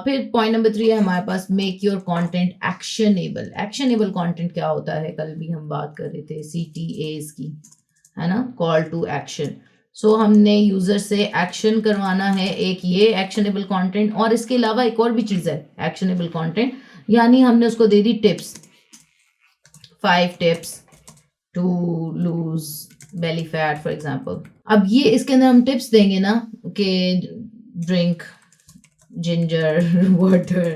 फिर point number 3 है हमारे पास, make your content actionable. Actionable content क्या होता है, कल भी हम बात कर रहे थे CTAs की, है ना, कॉल टू एक्शन। सो हमने यूजर से एक्शन करवाना है, एक ये एक्शनेबल कंटेंट, और इसके अलावा एक और भी चीज है एक्शनेबल कंटेंट, यानी हमने उसको दे दी tips, 5 tips to lose belly fat for example. अब ये इसके अंदर हम टिप्स देंगे ना कि ड्रिंक जिंजर वाटर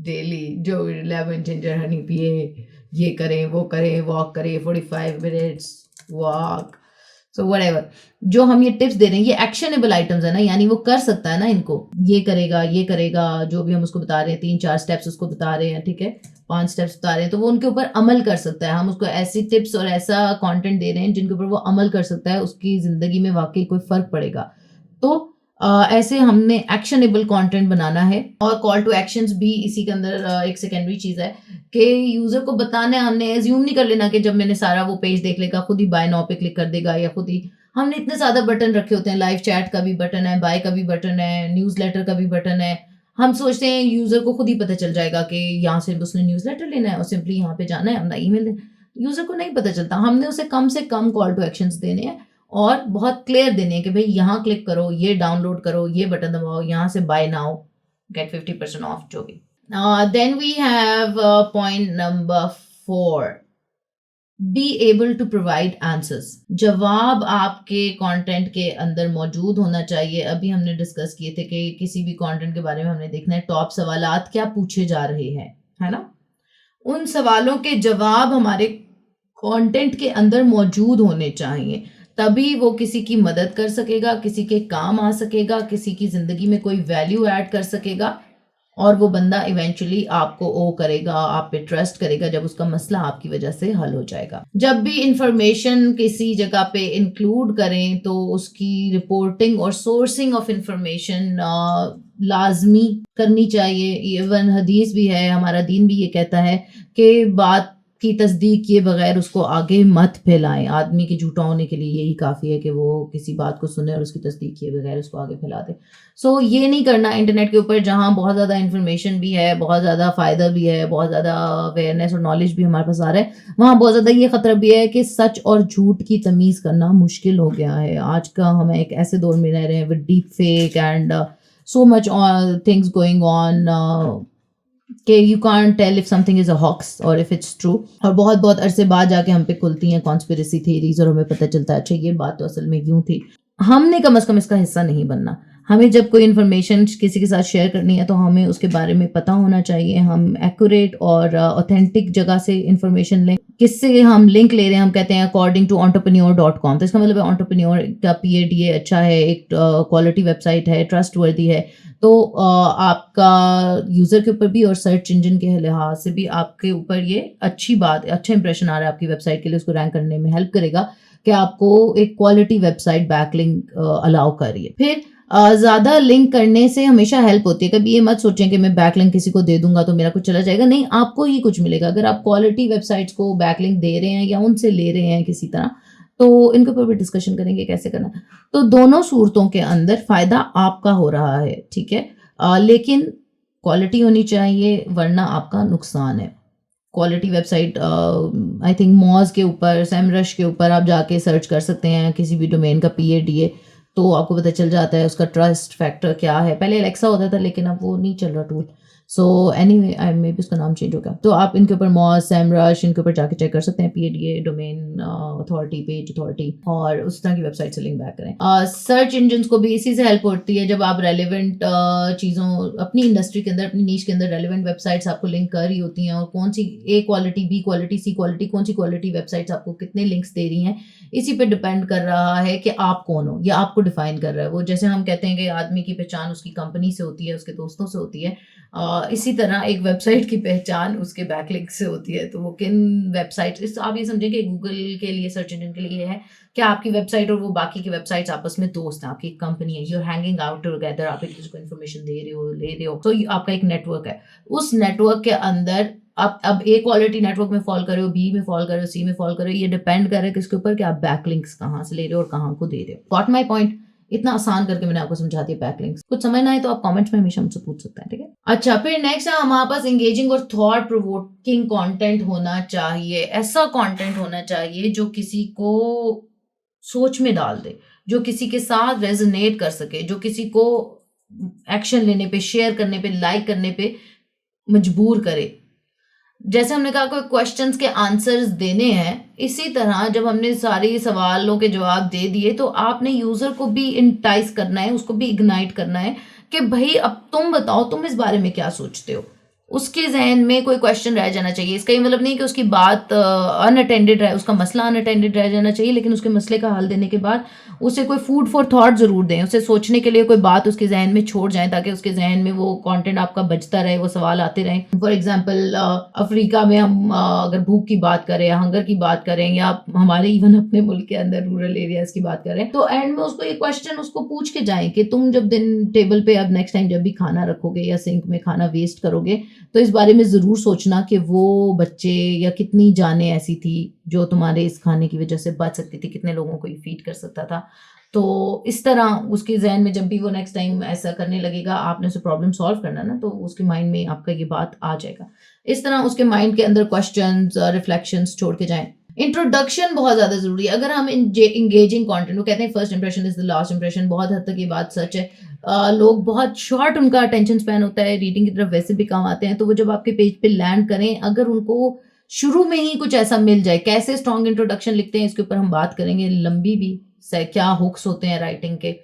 डेली, जो लेमन जिंजर हनी पिए, ये करें वो करें, वॉक करें 45 मिनट्स वॉक, सो व्हाटएवर। जो हम ये टिप्स दे रहे हैं ये एक्शनेबल आइटम्स है ना, यानी वो कर सकता है ना इनको, ये करेगा, जो भी हम उसको बता रहे हैं, 3-4 स्टेप्स उसको बता रहे हैं, ठीक है, 5 स्टेप्स बता रहे हैं, तो वो उनके ऊपर अमल कर सकता है। हम उसको ऐसी टिप्स और ऐसा कंटेंट दे रहे हैं जिनके ऊपर वो अमल कर सकता है, उसकी जिंदगी में वाकई कोई फर्क पड़ेगा। तो ऐसे हमने एक्शनेबल कंटेंट बनाना है। और कॉल टू एक्शंस भी इसी के अंदर एक सेकेंडरी चीज है कि यूजर को बताना है, हमने एज्यूम नहीं कर लेना कि जब मैंने सारा वो पेज देख लेगा खुद ही बाय नाउ पे क्लिक कर देगा, या खुद ही, हमने इतने ज्यादा बटन रखे होते हैं, लाइव चैट का भी बटन है, बाय का भी बटन है, न्यूज़लेटर का भी बटन है। हम सोचते हैं यूजर को खुद ही पता चल जाएगा कि यहाँ से उसने न्यूज़लेटर लेना है और सिंपली यहाँ पे जाना है, अपना ईमेल देना। यूजर को नहीं पता चलता, हमने उसे कम से कम कॉल टू एक्शंस देने हैं और बहुत क्लियर देने हैं कि भाई यहाँ क्लिक करो, ये डाउनलोड करो, ये बटन दबाओ, यहाँ से बाय नाउ गेट 50% ऑफ, जो भी। Then we have point number 4, be able to provide answers. जवाब आपके कंटेंट के अंदर मौजूद होना चाहिए। अभी हमने डिस्कस किए थे कि किसी भी कंटेंट के बारे में हमने देखना है टॉप सवालात क्या पूछे जा रहे हैं, है ना, उन सवालों के जवाब हमारे कंटेंट के अंदर मौजूद होने चाहिए, तभी वो किसी की मदद कर सकेगा, किसी के काम आ सकेगा, किसी की जिंदगी में कोई वैल्यू ऐड कर सकेगा, और वो बंदा इवेंचुअली आपको ओ करेगा, आप पे ट्रस्ट करेगा जब उसका मसला आपकी वजह से हल हो जाएगा। जब भी इंफॉर्मेशन किसी जगह पे इंक्लूड करें तो उसकी रिपोर्टिंग और सोर्सिंग ऑफ इंफॉर्मेशन लाजमी करनी चाहिए। इवन हदीस भी है, हमारा दीन भी ये कहता है कि बात की तस्दीक किए बगैर उसको आगे मत फैलाएं। आदमी के झूठा होने के लिए यही काफ़ी है कि वो किसी बात को सुने और उसकी तस्दीक किए बगैर उसको आगे फैला दे। सो ये नहीं करना इंटरनेट के ऊपर, जहाँ बहुत ज़्यादा इन्फॉर्मेशन भी है, बहुत ज़्यादा फ़ायदा भी है, बहुत ज़्यादा अवेयरनेस और नॉलेज भी हमारे पास आ रहा है, वहाँ बहुत ज़्यादा ये ख़तरा भी है कि सच और झूठ की तमीज़ करना मुश्किल हो गया है। आज का हम एक ऐसे दौर में रह रहे हैं with deep fake and so much things going on कि you can't tell if something is a hoax और इफ इट्स ट्रू। और बहुत बहुत अरसे बाद जाके हम पे खुलती हैं कॉन्स्पिरेसी थ्योरीज और हमें पता चलता है अच्छा ये बात तो असल में यूं थी। हमने कम से कम इसका हिस्सा नहीं बनना। हमें जब कोई इन्फॉर्मेशन किसी के साथ शेयर करनी है तो हमें उसके बारे में पता होना चाहिए, हम एक्यूरेट और ऑथेंटिक जगह से इन्फॉर्मेशन लें। किससे हम लिंक ले रहे हैं, हम कहते हैं अकॉर्डिंग टू entrepreneur.com, तो इसका मतलब है entrepreneur का PADA अच्छा है, एक क्वालिटी वेबसाइट है, ट्रस्ट वर्दी है। तो आपका यूज़र के ऊपर भी और सर्च इंजन के लिहाज से भी आपके ऊपर ये अच्छी बात, अच्छा इंप्रेशन आ रहा है आपकी वेबसाइट के लिए, उसको रैंक करने में हेल्प करेगा कि आपको एक क्वालिटी वेबसाइट बैकलिंक अलाउ कर रही है। फिर ज़्यादा लिंक करने से हमेशा हेल्प होती है। कभी ये मत सोचें कि मैं बैकलिंक किसी को दे दूंगा तो मेरा कुछ चला जाएगा, नहीं, आपको ही कुछ मिलेगा। अगर आप क्वालिटी वेबसाइट्स को बैकलिंक दे रहे हैं या उनसे ले रहे हैं किसी तरह, तो इनके ऊपर भी डिस्कशन करेंगे कैसे करना। तो दोनों सूरतों के अंदर फ़ायदा आपका हो रहा है, ठीक है, लेकिन क्वालिटी होनी चाहिए वरना आपका नुकसान है। Quality website I think Moj के ऊपर, सेमरश के ऊपर आप जाके सर्च कर सकते हैं किसी भी डोमेन का PADA, तो आपको पता चल जाता है उसका ट्रस्ट फैक्टर क्या है। पहले एलेक्सा होता था लेकिन अब वो नहीं चल रहा tool. So anyway may be उसका नाम चेंज हो गया। तो आप इनके ऊपर मॉज, सेमरश, इनके ऊपर जाके चेक कर सकते हैं PADA, domain authority, page authority, और उस तरह की वेबसाइट से लिंक बैक करें। सर्च इंजन को भी इसी से हेल्प होती है। जब आप रेलिवेंट चीज़ों अपनी इंडस्ट्री के अंदर, अपनी नीश के अंदर रेलिवेंट वेबसाइट्स आपको लिंक कर रही होती हैं, और कौन सी A quality, B quality, C quality, कौन सी क्वालिटी वेबसाइट्स आपको कितने लिंक्स दे रही हैं, इसी पे डिपेंड कर रहा है कि आप कौन हो, या आपको डिफाइन कर रहा है वो। जैसे हम कहते हैं कि आदमी की पहचान उसकी कंपनी से होती है, उसके दोस्तों से होती है, इसी तरह एक वेबसाइट की पहचान उसके बैकलिंक से होती है। तो वो किन वेबसाइट, आप ये समझें कि गूगल के लिए, सर्च इंजन के लिए है कि आपकी वेबसाइट और वो बाकी की वेबसाइट्स आपस में दोस्त हैं, आपकी एक कंपनी है, you are hanging out together, आप एक दूसरे को इन्फॉर्मेशन दे रहे हो, ले रहे हो, तो आपका एक नेटवर्क है। उस नेटवर्क के अंदर आप अब A क्वालिटी नेटवर्क में फॉल कर रहे हो, B में फॉल कर रहे हो, C में फॉल कर रहे हो, ये डिपेंड कर रहा है किसके ऊपर कि आप बैकलिंक्स कहाँ से ले रहे हो और कहाँ को दे रहे हो। Got my point? इतना आसान करके मैंने आपको समझा दिया बैकलिंक्स। कुछ समझना है तो आप कमेंट्स में हमेशा मुझसे पूछ सकते हैं, ठीक है। अच्छा, फिर नेक्स्ट है हमारे पास एंगेजिंग और थॉट प्रोवोकिंग कंटेंट होना चाहिए। ऐसा कंटेंट होना चाहिए जो किसी को सोच में डाल दे, जो किसी के साथ रेजोनेट कर सके, जो किसी को एक्शन लेने पे, शेयर करने पे, लाइक करने पे मजबूर करे। जैसे हमने कहा कोई क्वेश्चंस के आंसर्स देने हैं, इसी तरह जब हमने सारे सवालों के जवाब दे दिए तो आपने यूजर को भी इंटाइस करना है, उसको भी इग्नाइट करना है कि भाई अब तुम बताओ तुम इस बारे में क्या सोचते हो। उसके जहन में कोई क्वेश्चन रह जाना चाहिए। इसका ये मतलब नहीं कि उसकी बात अनअटेंडेड रहे, उसका मसला अनअटेंडेड रह जाना चाहिए, लेकिन उसके मसले का हल देने के बाद उसे कोई फूड फॉर थॉट जरूर दें, उसे सोचने के लिए कोई बात उसके जहन में छोड़ जाए, ताकि उसके जहन में वो कंटेंट आपका बचता रहे, वो सवाल आते रहें। फॉर एग्जांपल अफ्रीका में हम अगर भूख की बात करें या हंगर की बात करें, या हमारे इवन अपने मुल्क के अंदर रूरल एरियाज की बात करें, तो एंड में उसको ये क्वेश्चन उसको पूछ के जाएं कि तुम जब दिन टेबल पे अब नेक्स्ट टाइम जब भी खाना रखोगे या सिंक में खाना वेस्ट करोगे, तो इस बारे में ज़रूर सोचना कि वो बच्चे या कितनी जानें ऐसी थी जो तुम्हारे इस खाने की वजह से बच सकती थी, कितने लोगों को ये फीड कर सकता था। तो इस तरह उसके जहन में जब भी वो नेक्स्ट टाइम ऐसा करने लगेगा, आपने उसे प्रॉब्लम सॉल्व करना ना, तो उसके माइंड में आपका ये बात आ जाएगा। इस तरह उसके माइंड के अंदर क्वेश्चंस रिफ्लेक्शंस छोड़ के जाएं। इंट्रोडक्शन बहुत ज्यादा जरूरी है। अगर हम इंगेजिंग कंटेंट, वो कहते हैं first impression is the last impression, बहुत हद तक ये बात सच है। लोग बहुत शॉर्ट उनका अटेंशन स्पैन होता है, रीडिंग की तरफ वैसे भी कम आते हैं, तो वो जब आपके पेज पे लैंड करें, अगर उनको शुरू में ही कुछ ऐसा मिल जाए, कैसे स्ट्रॉन्ग इंट्रोडक्शन लिखते हैं इसके ऊपर हम बात करेंगे, लंबी भी, क्या हुक्स होते हैं राइटिंग के,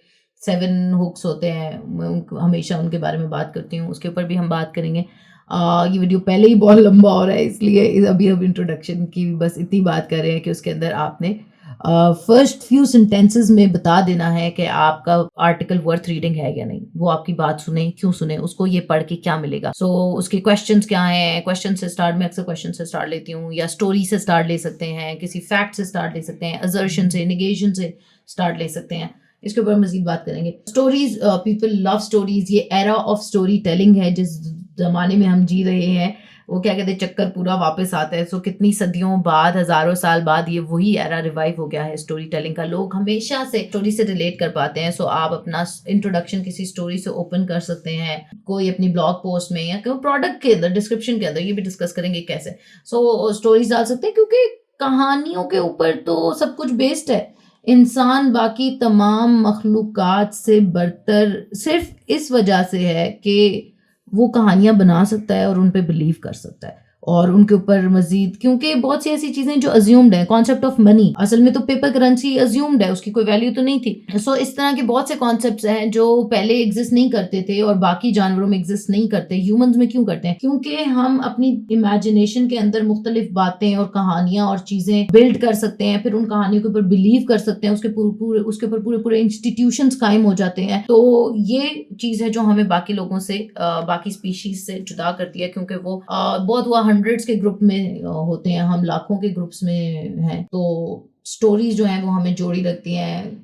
7 हुक्स होते हैं, मैं हमेशा उनके बारे में बात करती हूँ, उसके ऊपर भी हम बात करेंगे। ये वीडियो पहले ही बहुत लंबा हो रहा है, इसलिए अभी हम इंट्रोडक्शन की बस इतनी बात कर रहे हैं कि उसके अंदर आपने फर्स्ट फ्यू सेंटेंसेस में बता देना है कि आपका आर्टिकल वर्थ रीडिंग है या नहीं, वो आपकी बात सुने, क्यों सुने, उसको ये पढ़ के क्या मिलेगा। सो उसके क्वेश्चंस क्या हैं, क्वेश्चन से स्टार्ट, में अक्सर क्वेश्चन से स्टार्ट लेती हूँ, या स्टोरी से स्टार्ट ले सकते हैं, किसी फैक्ट से स्टार्ट ले सकते हैं, असर्शन से, निगेशन से स्टार्ट ले सकते हैं। इसके ऊपर मजीद बात करेंगे। स्टोरीज, पीपल लव स्टोरीज, ये एरा ऑफ स्टोरी टेलिंग है जिस जमाने में हम जी रहे हैं, वो क्या कहते हैं, चक्कर पूरा वापस आता है। सो कितनी सदियों बाद, हजारों साल बाद ये वही एरा रिवाइव हो गया है स्टोरी टेलिंग का। लोग हमेशा से स्टोरी से रिलेट कर पाते हैं। सो आप अपना इंट्रोडक्शन किसी स्टोरी से ओपन कर सकते हैं, कोई अपनी ब्लॉग पोस्ट में या कोई प्रोडक्ट के अंदर डिस्क्रिप्शन के अंदर, ये भी डिस्कस करेंगे कैसे। सो स्टोरीज डाल सकते हैं, क्योंकि कहानियों के ऊपर तो सब कुछ बेस्ड है। इंसान बाकी तमाम मखलूकात से बरतर सिर्फ इस वजह से है कि वो कहानियाँ बना सकता है और उन पे बिलीव कर सकता है, और उनके ऊपर मजीद, क्योंकि बहुत सी ऐसी चीज़ें जो अज्यूम्ड है, कॉन्सेप्ट ऑफ मनी, असल में तो पेपर करेंसी अज्यूम्ड है, उसकी कोई वैल्यू तो नहीं थी। सो इस तरह के बहुत से कॉन्सेप्ट्स हैं जो पहले एग्जिस्ट नहीं करते थे और बाकी जानवरों में एग्जिस्ट नहीं करते, ह्यूमंस में क्यों करते हैं? क्योंकि हम अपनी इमेजिनेशन के अंदर मुख्तलिफ बातें और कहानियां और चीज़ें बिल्ड कर सकते हैं, फिर उन कहानियों के ऊपर बिलीव कर सकते हैं, उसके ऊपर पूरे पूरे इंस्टीट्यूशंस कायम हो जाते हैं। तो ये चीज़ है जो हमें बाकी लोगों से, बाकी स्पीशीज से जुदा करती है, क्योंकि वो बहुत हुआ हंड्रेड्स के ग्रुप में होते हैं, हम लाखों के ग्रुप्स में हैं। तो स्टोरीज जो हैं वो हमें जोड़ी रखती हैं।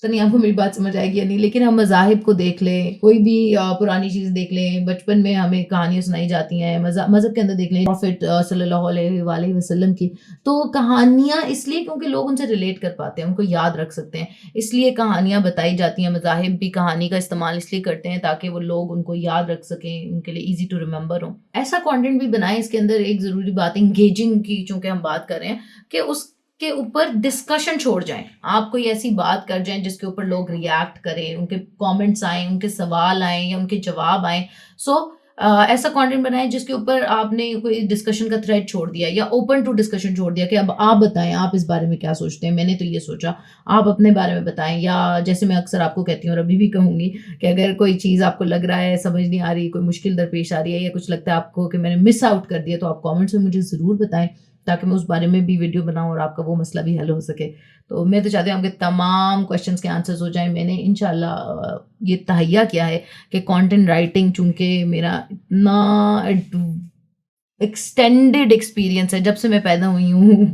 तो नहीं, आपको मेरी बात समझ आएगी या नहीं, लेकिन हम मज़ाहिब को देख लें, कोई भी पुरानी चीज़ देख लें, बचपन में हमें कहानियाँ सुनाई जाती हैं, मज़हब के अंदर देख लें, प्रॉफिट सल्लल्लाहु अलैहि वसल्लम की, तो कहानियाँ इसलिए क्योंकि लोग उनसे रिलेट कर पाते हैं, उनको याद रख सकते हैं, इसलिए कहानियाँ बताई जाती हैं। मज़ाहिब भी कहानी का इस्तेमाल इसलिए करते हैं ताकि वो लोग उनको याद रख सकें, उनके लिए ईजी टू रिमेंबर हो। ऐसा कंटेंट भी बनाएं। इसके अंदर एक ज़रूरी बात, इंगेजिंग की चूँकि हम बात कर रहे हैं, कि उसके ऊपर डिस्कशन छोड़ जाएं। आप कोई ऐसी बात कर जाएं जिसके ऊपर लोग रिएक्ट करें, उनके कमेंट्स आएँ, उनके सवाल आएँ या उनके जवाब आएँ। सो ऐसा कंटेंट बनाएं जिसके ऊपर आपने कोई डिस्कशन का थ्रेड छोड़ दिया या ओपन टू डिस्कशन छोड़ दिया कि अब आप बताएं, आप इस बारे में क्या सोचते हैं, मैंने तो ये सोचा, आप अपने बारे में बताएं। या जैसे मैं अक्सर आपको कहती हूँ और अभी भी कहूँगी कि अगर कोई चीज़ आपको लग रहा है समझ नहीं आ रही, कोई मुश्किल दरपेश आ रही है, या कुछ लगता है आपको कि मैंने मिस आउट कर दिया, तो आप कमेंट्स में मुझे ज़रूर बताएं, ताकि मैं उस बारे में भी वीडियो बनाऊं और आपका वो मसला भी हल हो सके। तो मैं तो चाहती हूँ आपके तमाम क्वेश्चंस के आंसर्स हो जाएं। मैंने इंशाल्लाह ये तहैया किया है कि कंटेंट राइटिंग, चूँकि मेरा इतना एक्सटेंडेड एक्सपीरियंस है, जब से मैं पैदा हुई हूँ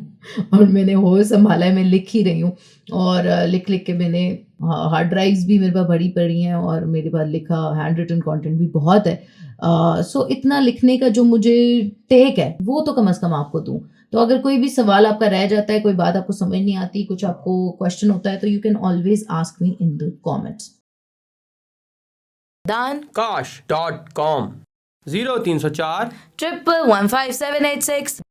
और मैंने होश संभाला है, मैं लिख ही रही हूँ, और लिख लिख के मैंने हार्ड ड्राइव्स भी मेरे पास भरी पड़ी हैं, और मेरे पास लिखा हैंड रिटन कंटेंट भी बहुत है। सो इतना लिखने का जो मुझे टेक है वो तो कम से कम आपको दूं। तो अगर कोई भी सवाल आपका रह जाता है, कोई बात आपको समझ नहीं आती, कुछ आपको क्वेश्चन होता है, तो you can always ask me in the comments. daankash.com 0304 1115786।